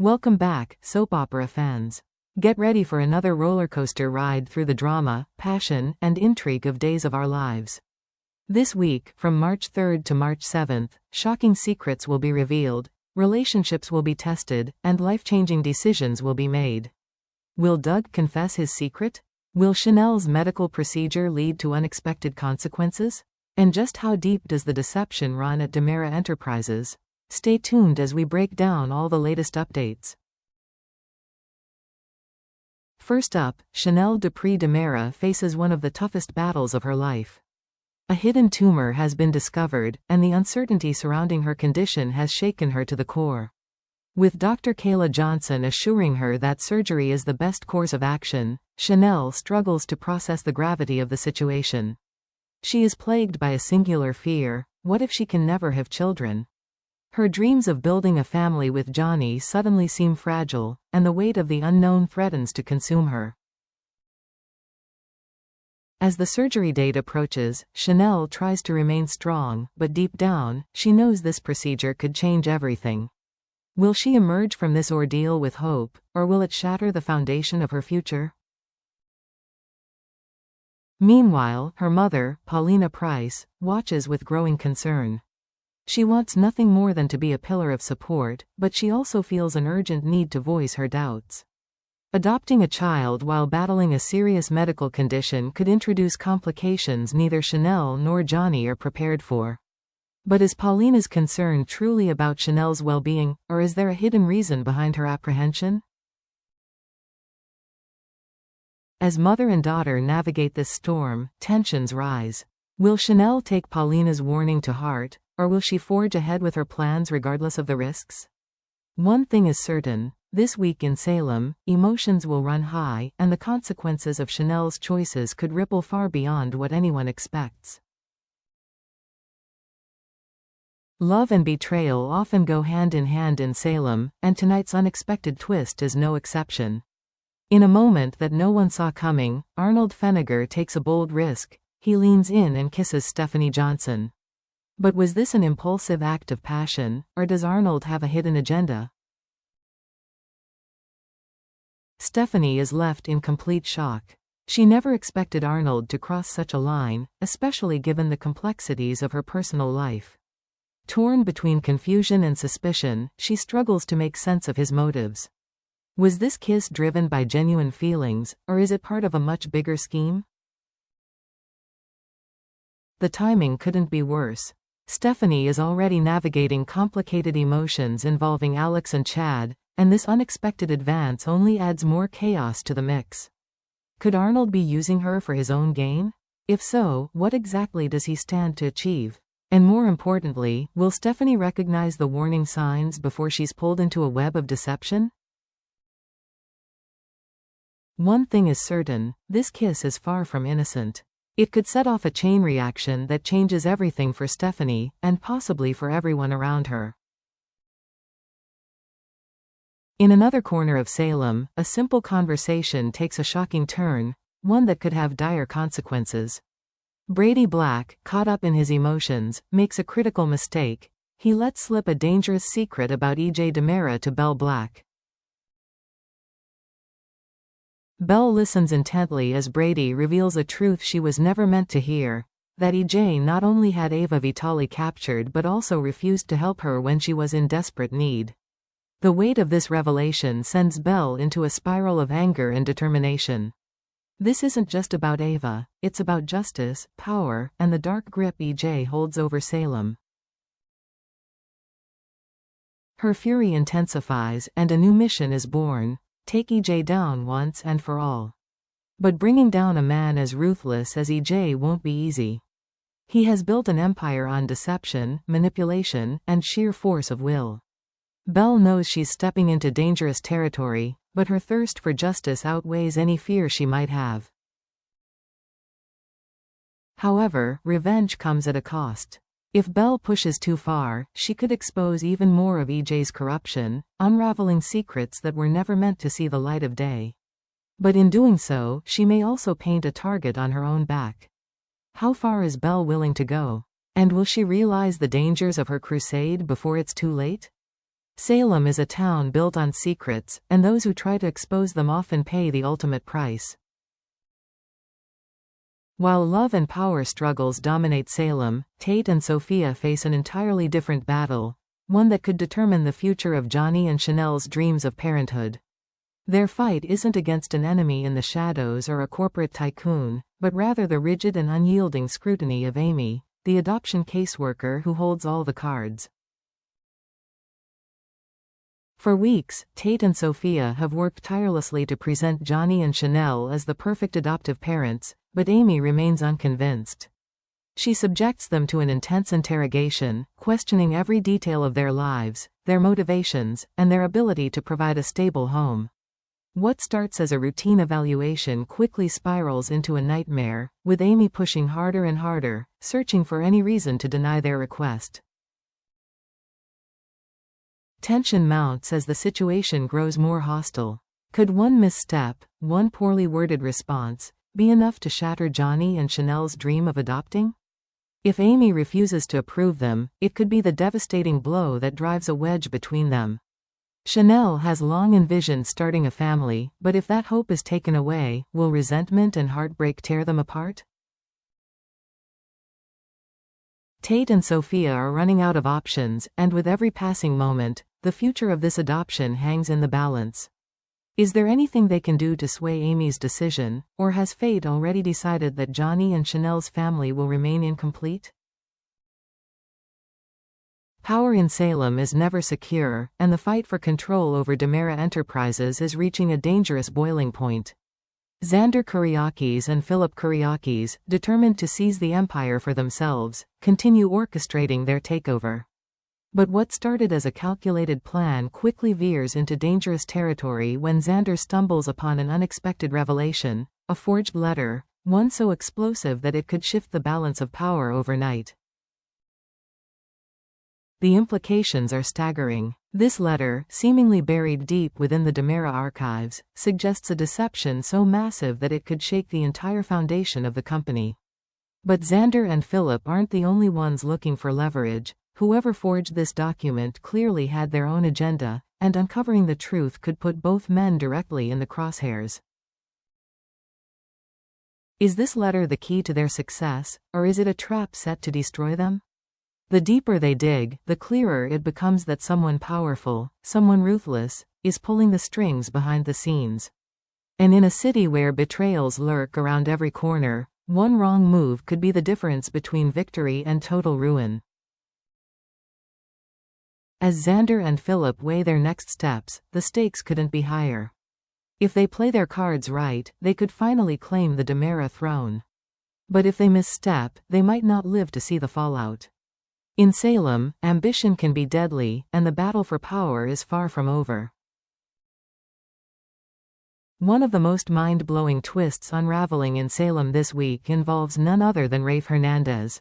Welcome back, soap opera fans. Get ready for another roller coaster ride through the drama, passion, and intrigue of Days of Our Lives. This week, from March 3rd to March 7th, shocking secrets will be revealed, relationships will be tested, and life-changing decisions will be made. Will Doug confess his secret? Will Chanel's medical procedure lead to unexpected consequences? And just how deep does the deception run at Deera Enterprises? Stay tuned as we break down all the latest updates. First up, Chanel Dupree Deera faces one of the toughest battles of her life. A hidden tumor has been discovered, and the uncertainty surrounding her condition has shaken her to the core. With Dr. Kayla Johnson assuring her that surgery is the best course of action, Chanel struggles to process the gravity of the situation. She is plagued by a singular fear: what if she can never have children? Her dreams of building a family with Johnny suddenly seem fragile, and the weight of the unknown threatens to consume her. As the surgery date approaches, Chanel tries to remain strong, but deep down, she knows this procedure could change everything. Will she emerge from this ordeal with hope, or will it shatter the foundation of her future? Meanwhile, her mother, Paulina Price, watches with growing concern. She wants nothing more than to be a pillar of support, but she also feels an urgent need to voice her doubts. Adopting a child while battling a serious medical condition could introduce complications neither Chanel nor Johnny are prepared for. But is Paulina's concern truly about Chanel's well-being, or is there a hidden reason behind her apprehension? As mother and daughter navigate this storm, tensions rise. Will Chanel take Paulina's warning to heart, or will she forge ahead with her plans regardless of the risks? One thing is certain: this week in Salem, emotions will run high, and the consequences of Chanel's choices could ripple far beyond what anyone expects. Love and betrayal often go hand in hand in Salem, and tonight's unexpected twist is no exception. In a moment that no one saw coming, Arnold Feniger takes a bold risk. He leans in and kisses Stephanie Johnson. But was this an impulsive act of passion, or does Arnold have a hidden agenda? Stephanie is left in complete shock. She never expected Arnold to cross such a line, especially given the complexities of her personal life. Torn between confusion and suspicion, she struggles to make sense of his motives. Was this kiss driven by genuine feelings, or is it part of a much bigger scheme? The timing couldn't be worse. Stephanie is already navigating complicated emotions involving Alex and Chad, and this unexpected advance only adds more chaos to the mix. Could Arnold be using her for his own gain? If so, what exactly does he stand to achieve? And more importantly, will Stephanie recognize the warning signs before she's pulled into a web of deception? One thing is certain: this kiss is far from innocent. It could set off a chain reaction that changes everything for Stephanie, and possibly for everyone around her. In another corner of Salem, a simple conversation takes a shocking turn, one that could have dire consequences. Brady Black, caught up in his emotions, makes a critical mistake. He lets slip a dangerous secret about E.J. Deera to Belle Black. Belle listens intently as Brady reveals a truth she was never meant to hear: that E.J. not only had Ava Vitale captured but also refused to help her when she was in desperate need. The weight of this revelation sends Belle into a spiral of anger and determination. This isn't just about Ava, it's about justice, power, and the dark grip E.J. holds over Salem. Her fury intensifies, and a new mission is born: take E.J. down once and for all. But bringing down a man as ruthless as E.J. won't be easy. He has built an empire on deception, manipulation, and sheer force of will. Belle knows she's stepping into dangerous territory, but her thirst for justice outweighs any fear she might have. However, revenge comes at a cost. If Belle pushes too far, she could expose even more of E.J.'s corruption, unraveling secrets that were never meant to see the light of day. But in doing so, she may also paint a target on her own back. How far is Belle willing to go? And will she realize the dangers of her crusade before it's too late? Salem is a town built on secrets, and those who try to expose them often pay the ultimate price. While love and power struggles dominate Salem, Tate and Sophia face an entirely different battle, one that could determine the future of Johnny and Chanel's dreams of parenthood. Their fight isn't against an enemy in the shadows or a corporate tycoon, but rather the rigid and unyielding scrutiny of Amy, the adoption caseworker who holds all the cards. For weeks, Tate and Sophia have worked tirelessly to present Johnny and Chanel as the perfect adoptive parents, but Amy remains unconvinced. She subjects them to an intense interrogation, questioning every detail of their lives, their motivations, and their ability to provide a stable home. What starts as a routine evaluation quickly spirals into a nightmare, with Amy pushing harder and harder, searching for any reason to deny their request. Tension mounts as the situation grows more hostile. Could one misstep, one poorly worded response, be enough to shatter Johnny and Chanel's dream of adopting? If Amy refuses to approve them, it could be the devastating blow that drives a wedge between them. Chanel has long envisioned starting a family, but if that hope is taken away, will resentment and heartbreak tear them apart? Tate and Sophia are running out of options, and with every passing moment, the future of this adoption hangs in the balance. Is there anything they can do to sway Amy's decision, or has fate already decided that Johnny and Chanel's family will remain incomplete? Power in Salem is never secure, and the fight for control over Deera Enterprises is reaching a dangerous boiling point. Xander Kyriakis and Philip Kyriakis, determined to seize the empire for themselves, continue orchestrating their takeover. But what started as a calculated plan quickly veers into dangerous territory when Xander stumbles upon an unexpected revelation, a forged letter, one so explosive that it could shift the balance of power overnight. The implications are staggering. This letter, seemingly buried deep within the Deera archives, suggests a deception so massive that it could shake the entire foundation of the company. But Xander and Philip aren't the only ones looking for leverage. Whoever forged this document clearly had their own agenda, and uncovering the truth could put both men directly in the crosshairs. Is this letter the key to their success, or is it a trap set to destroy them? The deeper they dig, the clearer it becomes that someone powerful, someone ruthless, is pulling the strings behind the scenes. And in a city where betrayals lurk around every corner, one wrong move could be the difference between victory and total ruin. As Xander and Philip weigh their next steps, the stakes couldn't be higher. If they play their cards right, they could finally claim the Deera throne. But if they misstep, they might not live to see the fallout. In Salem, ambition can be deadly, and the battle for power is far from over. One of the most mind-blowing twists unraveling in Salem this week involves none other than Rafe Hernandez.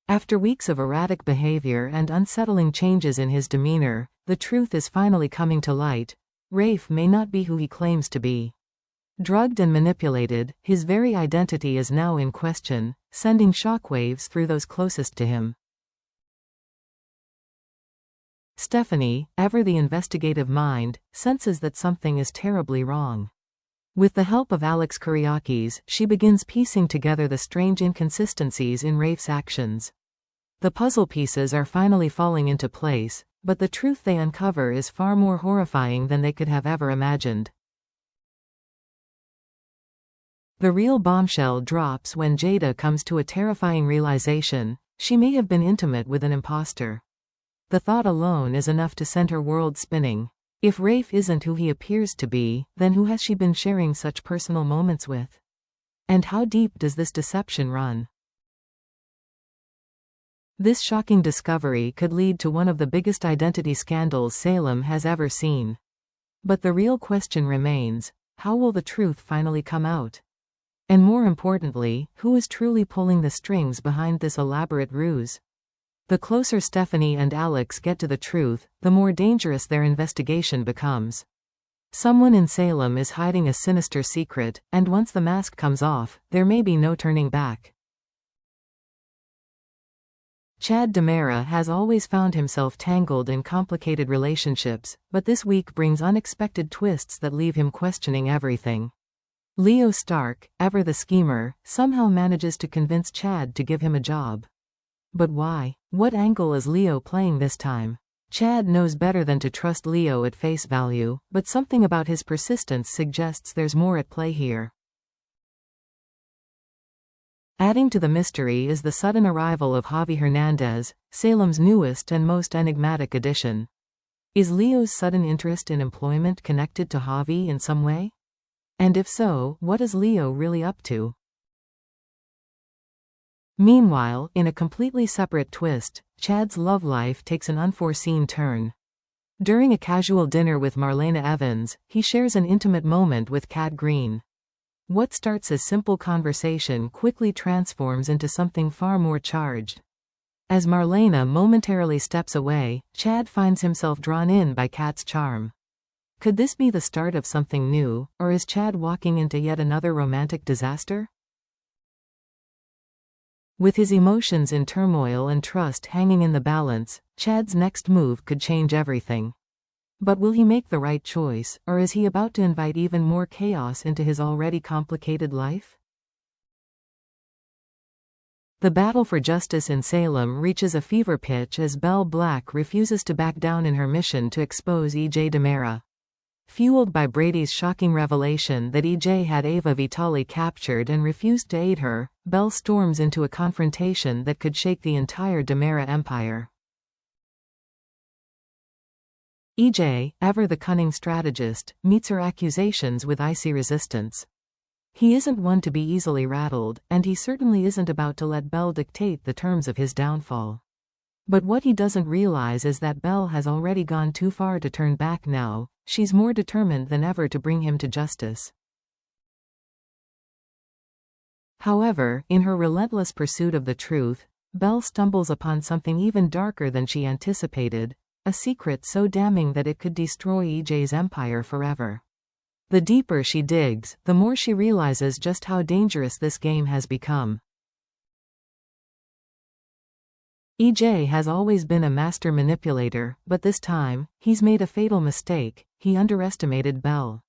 After weeks of erratic behavior and unsettling changes in his demeanor, the truth is finally coming to light. Rafe may not be who he claims to be. Drugged and manipulated, his very identity is now in question, sending shockwaves through those closest to him. Stephanie, ever the investigative mind, senses that something is terribly wrong. With the help of Alex Kyriakis, she begins piecing together the strange inconsistencies in Rafe's actions. The puzzle pieces are finally falling into place, but the truth they uncover is far more horrifying than they could have ever imagined. The real bombshell drops when Jada comes to a terrifying realization: she may have been intimate with an imposter. The thought alone is enough to send her world spinning. If Rafe isn't who he appears to be, then who has she been sharing such personal moments with? And how deep does this deception run? This shocking discovery could lead to one of the biggest identity scandals Salem has ever seen. But the real question remains: how will the truth finally come out? And more importantly, who is truly pulling the strings behind this elaborate ruse? The closer Stephanie and Alex get to the truth, the more dangerous their investigation becomes. Someone in Salem is hiding a sinister secret, and once the mask comes off, there may be no turning back. Chad DiMera has always found himself tangled in complicated relationships, but this week brings unexpected twists that leave him questioning everything. Leo Stark, ever the schemer, somehow manages to convince Chad to give him a job. But why? What angle is Leo playing this time? Chad knows better than to trust Leo at face value, but something about his persistence suggests there's more at play here. Adding to the mystery is the sudden arrival of Javi Hernandez, Salem's newest and most enigmatic addition. Is Leo's sudden interest in employment connected to Javi in some way? And if so, what is Leo really up to? Meanwhile, in a completely separate twist, Chad's love life takes an unforeseen turn. During a casual dinner with Marlena Evans, he shares an intimate moment with Kat Green. What starts as simple conversation quickly transforms into something far more charged. As Marlena momentarily steps away, Chad finds himself drawn in by Kat's charm. Could this be the start of something new, or is Chad walking into yet another romantic disaster? With his emotions in turmoil and trust hanging in the balance, Chad's next move could change everything. But will he make the right choice, or is he about to invite even more chaos into his already complicated life? The battle for justice in Salem reaches a fever pitch as Belle Black refuses to back down in her mission to expose E.J. DiMera. Fueled by Brady's shocking revelation that E.J. had Ava Vitale captured and refused to aid her, Belle storms into a confrontation that could shake the entire DiMera empire. E.J., ever the cunning strategist, meets her accusations with icy resistance. He isn't one to be easily rattled, and he certainly isn't about to let Belle dictate the terms of his downfall. But what he doesn't realize is that Belle has already gone too far to turn back now. She's more determined than ever to bring him to justice. However, in her relentless pursuit of the truth, Belle stumbles upon something even darker than she anticipated, a secret so damning that it could destroy E.J.'s empire forever. The deeper she digs, the more she realizes just how dangerous this game has become. E.J. has always been a master manipulator, but this time, he's made a fatal mistake. He underestimated Belle.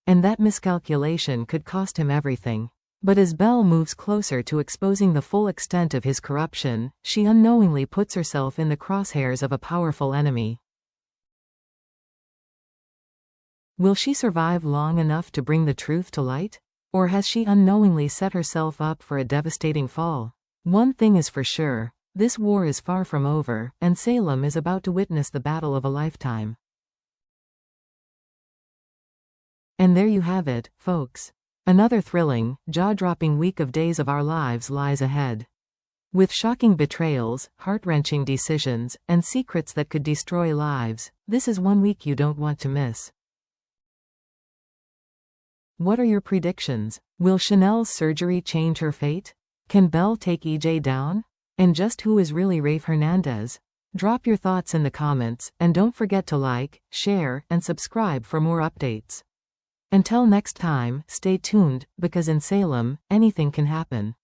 And that miscalculation could cost him everything. But as Belle moves closer to exposing the full extent of his corruption, she unknowingly puts herself in the crosshairs of a powerful enemy. Will she survive long enough to bring the truth to light? Or has she unknowingly set herself up for a devastating fall? One thing is for sure, this war is far from over, and Salem is about to witness the battle of a lifetime. And there you have it, folks. Another thrilling, jaw-dropping week of Days of Our Lives lies ahead. With shocking betrayals, heart-wrenching decisions, and secrets that could destroy lives, this is one week you don't want to miss. What are your predictions? Will Chanel's surgery change her fate? Can Belle take E.J. down? And just who is really Rafe Hernandez? Drop your thoughts in the comments, and don't forget to like, share, and subscribe for more updates. Until next time, stay tuned, because in Salem, anything can happen.